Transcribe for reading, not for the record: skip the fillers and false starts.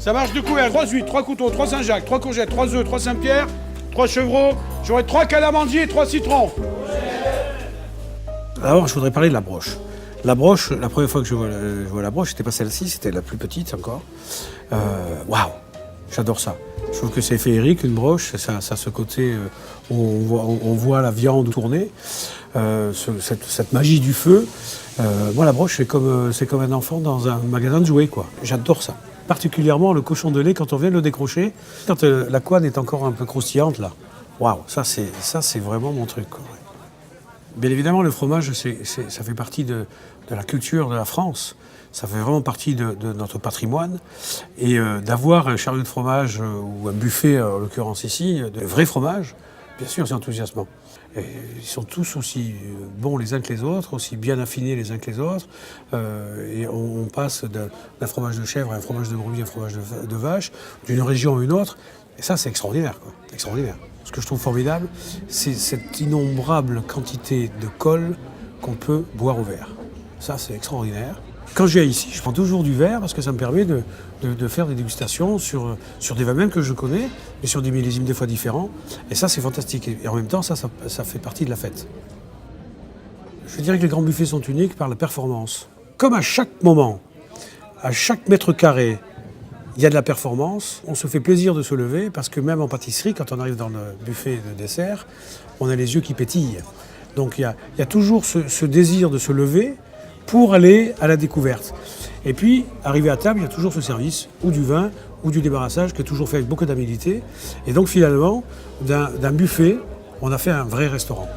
Ça marche de couvert. 3 huîtres, 3 couteaux, 3 Saint-Jacques, 3 courgettes, 3 œufs, 3 Saint-Pierre, 3 chevreaux. J'aurai 3 calamandiers et 3 citrons. Alors, je voudrais parler de la broche. La broche, la première fois que je vois la broche, c'était pas celle-ci, c'était la plus petite encore. Waouh, j'adore ça. Je trouve que c'est féerique, une broche. Ça a ce côté où on voit la viande tourner, cette magie du feu. Moi, la broche, c'est comme un enfant dans un magasin de jouets, quoi. J'adore ça. Particulièrement le cochon de lait quand on vient de le décrocher, quand la couenne est encore un peu croustillante, là. Waouh, ça c'est vraiment mon truc, quoi. Bien évidemment, le fromage, ça fait partie de la culture de la France. Ça fait vraiment partie de notre patrimoine. Et d'avoir un chariot de fromage ou un buffet, en l'occurrence ici, de vrai fromage, bien sûr, c'est enthousiasmant. Et ils sont tous aussi bons les uns que les autres, aussi bien affinés les uns que les autres. Et on passe d'un fromage de chèvre à un fromage de brebis, à un fromage de vache, d'une région à une autre. Et ça, c'est extraordinaire, quoi. Extraordinaire. Ce que je trouve formidable, c'est cette innombrable quantité de colle qu'on peut boire au verre. Ça, c'est extraordinaire. Quand je viens ici, je prends toujours du verre parce que ça me permet de faire des dégustations sur des vins même que je connais, mais sur des millésimes des fois différents. Et ça, c'est fantastique. Et en même temps, ça fait partie de la fête. Je dirais que les grands buffets sont uniques par la performance. Comme à chaque moment, à chaque mètre carré, il y a de la performance, on se fait plaisir de se lever parce que même en pâtisserie, quand on arrive dans le buffet de dessert, on a les yeux qui pétillent. Donc il y a toujours ce désir de se lever pour aller à la découverte. Et puis, arrivé à table, il y a toujours ce service, ou du vin, ou du débarrassage, qui est toujours fait avec beaucoup d'habileté. Et donc finalement, d'un buffet, on a fait un vrai restaurant.